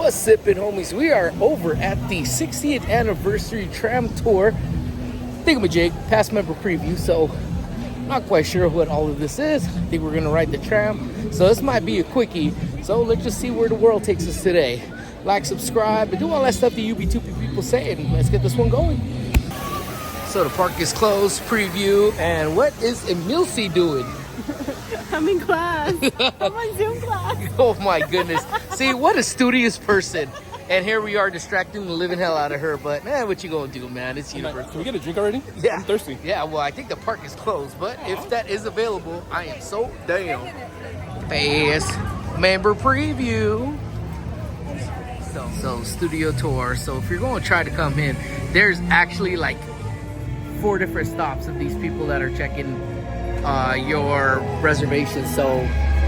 What's sippin', homies? We are over at the 60th anniversary tram tour thingamajig, past member preview. So not quite sure what all of this is. I think we're gonna ride the tram, so this might be a quickie. So let's just see where the world takes us today. Like, subscribe, and do all that stuff that UB2P people say, and let's get this one going. So the park is closed, preview, and what is Emilce doing? I'm in class. I'm on Zoom class. Oh my goodness. See, what a studious person. And here we are distracting the living hell out of her. But man, what you gonna do, man? It's universal. Can we get a drink already? Yeah. I'm thirsty. Yeah, well, I think the park is closed. But if that is available, I am so down. Fast member preview. So studio tour. So if you're going to try to come in, there's actually like 4 different stops of these people that are checking your reservation. So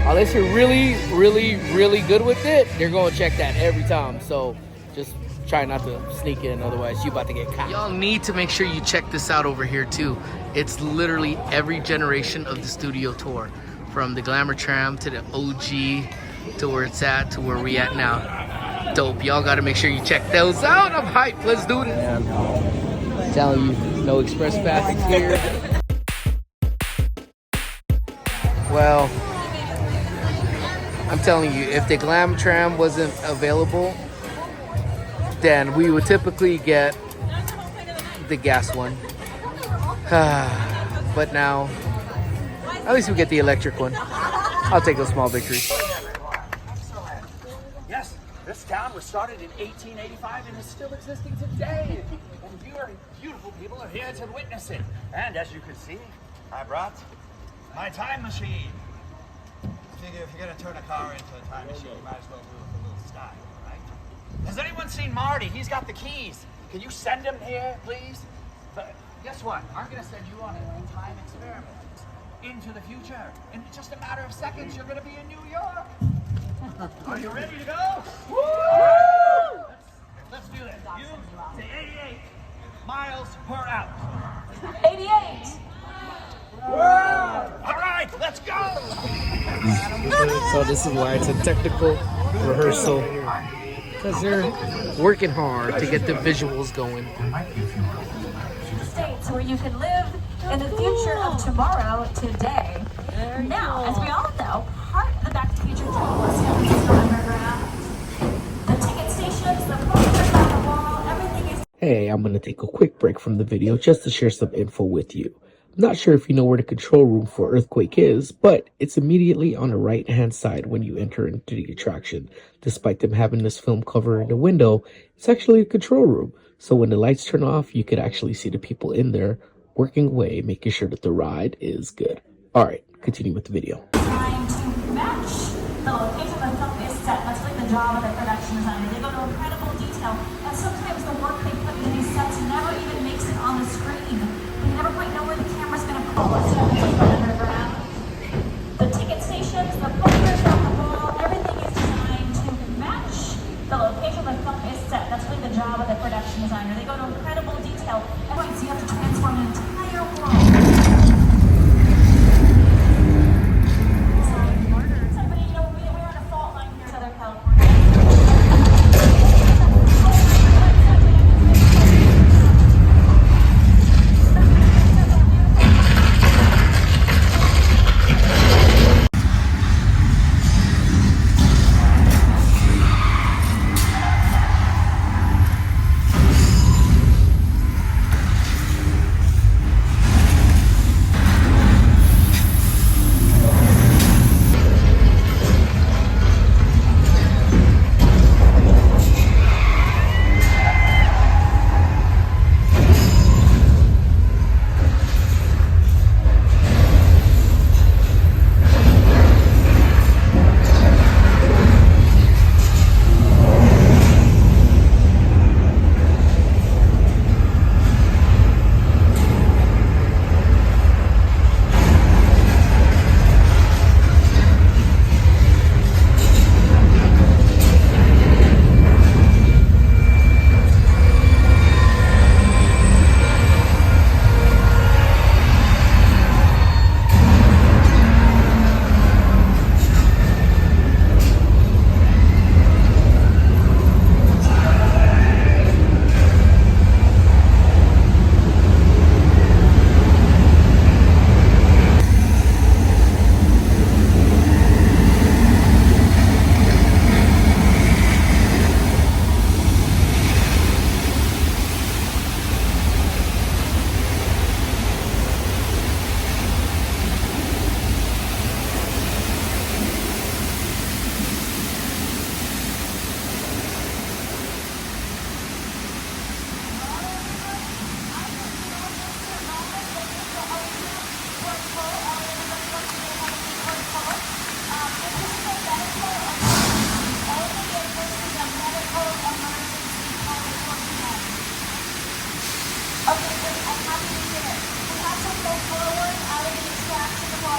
unless you're really good with it, they're going to check that every time. So just try not to sneak in, otherwise you about to get caught. Y'all need to make sure you check this out over here too. It's literally every generation of the studio tour, from the glamour tram to the OG to where it's at to where we at now. Dope. Y'all got to make sure you check those out. I'm hyped. Let's do this. I'm telling you, no express passing here. Well, I'm telling you, if the glam tram wasn't available, then we would typically get the gas one. But now, at least we get the electric one. I'll take a small victory. Yes, this town was started in 1885 and is still existing today. And you beautiful people are here to witness it. And as you can see, I brought my time machine. Figure if you're gonna turn a car into a time machine, you might as well do it with a little style, right? Has anyone seen Marty? He's got the keys. Can you send him here, please? But guess what? I'm gonna send you on a time experiment into the future. In just a matter of seconds, you're gonna be in New York. Are you ready to go? Woo! Let's do this. You say 88 miles per hour. 88. All right, let's go. So this is why it's a technical rehearsal, because they're working hard to get the visuals going. States where you can live in the future of tomorrow today. Now, as we all know, part of the Back to the Future tour is underground. The ticket stations, the posters on the wall, everything is. Hey, I'm going to take a quick break from the video just to share some info with you. I'm not sure if you know where the control room for Earthquake is, but it's immediately on the right-hand side when you enter into the attraction. Despite them having this film cover in the window, it's actually a control room. So when the lights turn off, you could actually see the people in there working away, making sure that the ride is good. All right, continue with the video. Trying to match the location the film is set, much like the job of the production designer. They go to incredible detail, and sometimes the work they put into these sets never even makes it on the screen. You never quite know where the camera's going to pull us underground. The ticket stations, the posters on the wall, everything is designed to match the location the film is set. That's really the job of the production designer. They go to incredible detail. And you have to transform an entire world. Somebody, you know, we're on a fault line here in Southern California.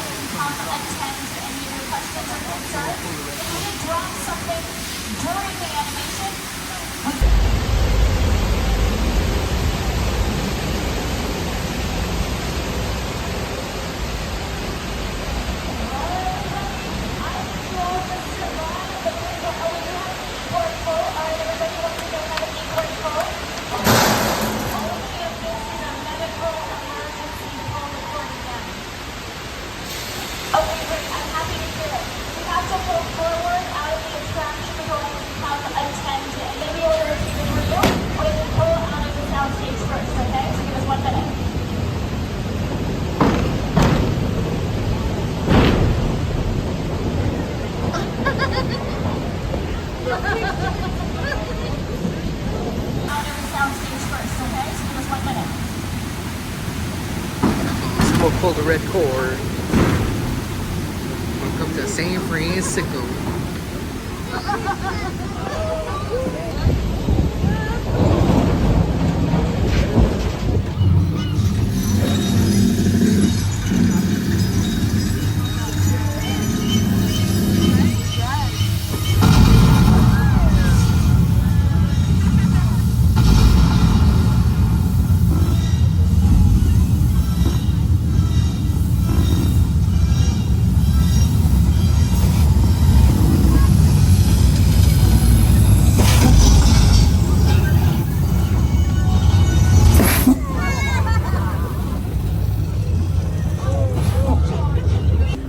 can come attend to any of your questions or concerns. If you did drop something during the animation, okay, great. I'm happy to hear it. We have to pull forward out of the attraction door and come attend to any of your receivers for you. Or you can pull out of the sound stage first, okay? So give us 1 minute. Out of the sound stage first, okay? So give us 1 minute. We'll pull the red cord. Welcome to San Francisco.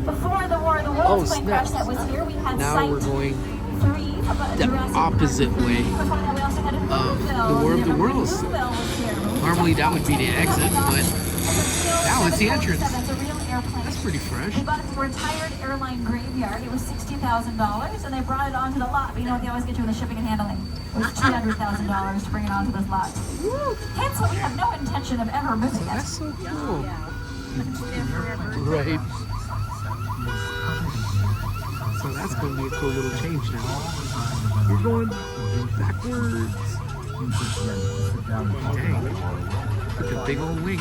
Before the War of the Worlds plane crash snaps. that was here, we had Now Site we're going 3 of the Jurassic opposite Park. way We also had the War of the Worlds. Normally that would be the exit, but now it's the entrance. It's a real airplane. That's pretty fresh. They bought it from a retired airline graveyard. It was $60,000, and they brought it onto the lot. But you know what they always get you in the shipping and handling? It was $200,000 to bring it onto this lot. Hence, we have no intention of ever moving it. That's so cool. Right. So that's going to be a cool little change now. You're going backwards. Dang. Look at the big old wing.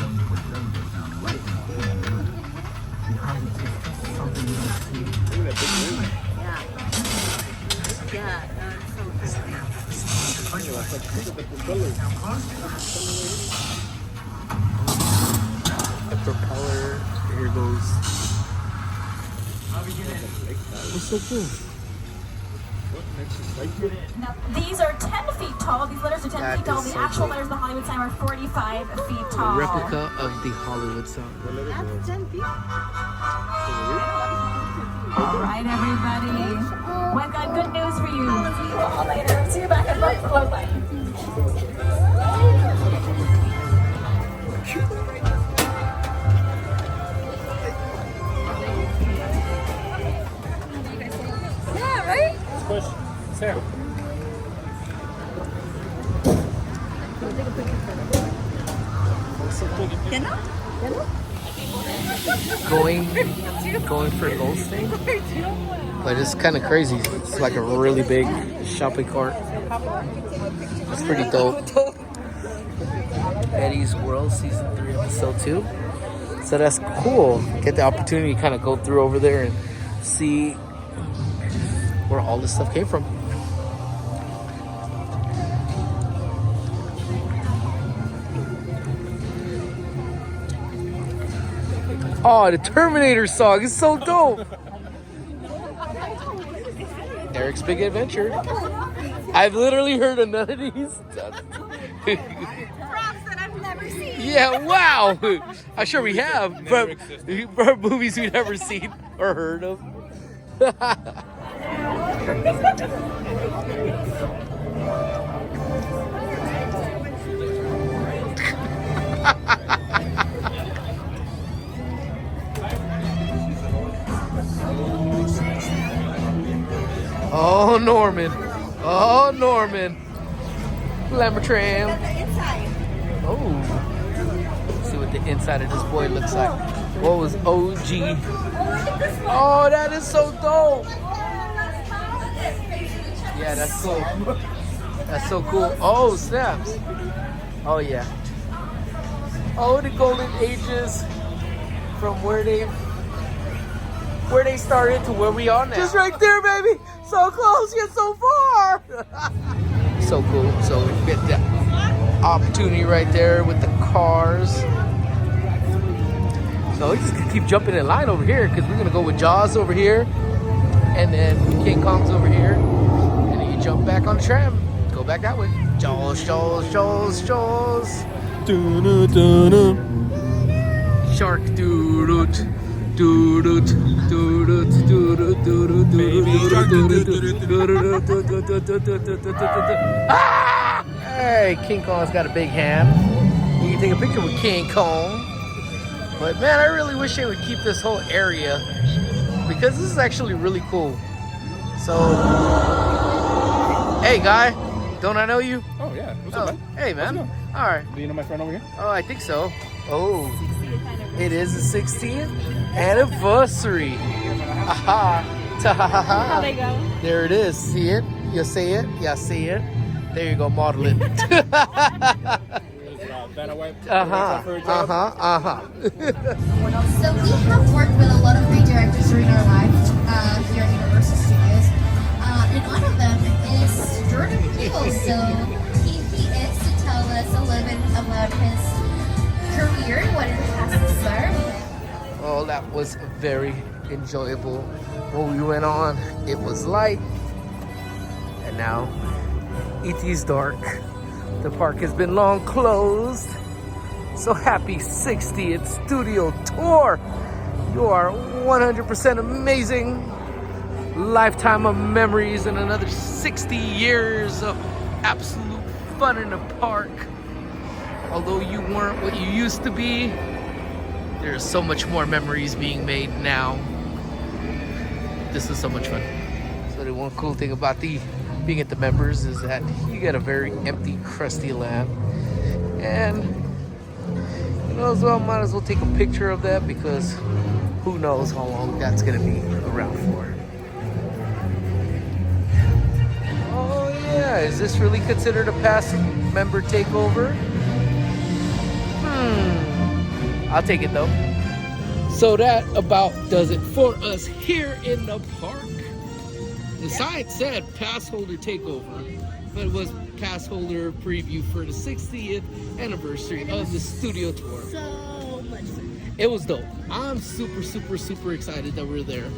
The propeller, here goes. It's so cool. Now, these are 10 feet tall. These letters are 10 That feet tall. is The so actual cool. letters of the Hollywood sign are 45 feet tall. Replica of the Hollywood sign. That's 10 feet. All right, everybody. We've got good news for you. See you all later. See you back at Light Float Light. Yeah, right? Push. Sarah. Going for gold stain, but it's kind of crazy. It's like a really big shopping cart. It's pretty dope. Eddie's World Season 3 Episode 2. So that's cool. Get the opportunity to kind of go through over there and see where all this stuff came from. Oh, the Terminator song is so dope. Eric's Big Adventure. I've literally heard of none of these. Props that I've never seen. Yeah, wow. I'm sure we have, but for movies we've never seen or heard of. Oh, Norman. Oh, Norman. Lambertram. Oh. Let's see what the inside of this boy looks like. What was OG? Oh, that is so dope. Yeah, that's cool. That's so cool. Oh, snaps. Oh, yeah. Oh, the golden ages from where they where they started to where we are now. Just right there, baby. So close yet so far. So cool. So we get that opportunity right there with the cars. So we just gonna keep jumping in line over here because we're gonna go with Jaws over here, and then King Kong's over here, and then you jump back on the tram, go back that way. Jaws, Jaws, Jaws, Jaws. Shark doo-doot. Ah! Hey, King Kong's got a big hand. You can take a picture with King Kong. But man, I really wish they would keep this whole area because this is actually really cool. So, hey guy, don't I know you? Oh yeah, what's up, man? Hey man. How's it going? All right. Do you know my friend over here? Oh, I think so. Oh, it is the 16th anniversary. Aha. How they go? There it is. See it? You see it? You see it? There you go. Model it. So we have worked with a lot of great directors during our life here at Universal Studios. And one of them is Jordan Peele. So he is to tell us a little bit about his career, what it has to start. Oh, that was very enjoyable. When we went on, it was light, and now it is dark. The park has been long closed. So happy 60th studio tour. You are 100% amazing. Lifetime of memories and another 60 years of absolute fun in the park. Although you weren't what you used to be, there's so much more memories being made now. This is so much fun. So the one cool thing about being at the members is that you get a very empty, crusty land. And you know, might as well take a picture of that because who knows how long that's gonna be around for. Oh yeah, is this really considered a past member takeover? I'll take it though. So that about does it for us here in the park. The sign said pass holder takeover, but it was pass holder preview for the 60th anniversary of the studio tour. So much fun. It was dope. I'm super, super, super excited that we're there.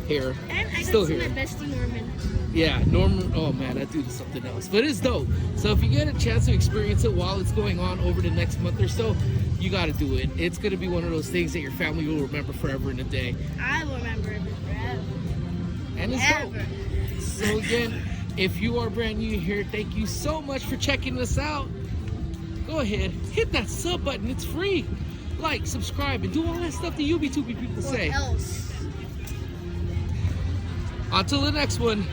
Here. And I Still got to see here. my bestie Norman. Yeah, Norman. Oh man, that dude is something else. But it's dope. So if you get a chance to experience it while it's going on over the next month or so, you got to do it. It's going to be one of those things that your family will remember forever and a day. I will remember it forever. And it's dope. So again, if you are brand new here, thank you so much for checking us out. Go ahead, hit that sub button. It's free. Like, subscribe, and do all that stuff the UB2B people say. What else? Until the next one.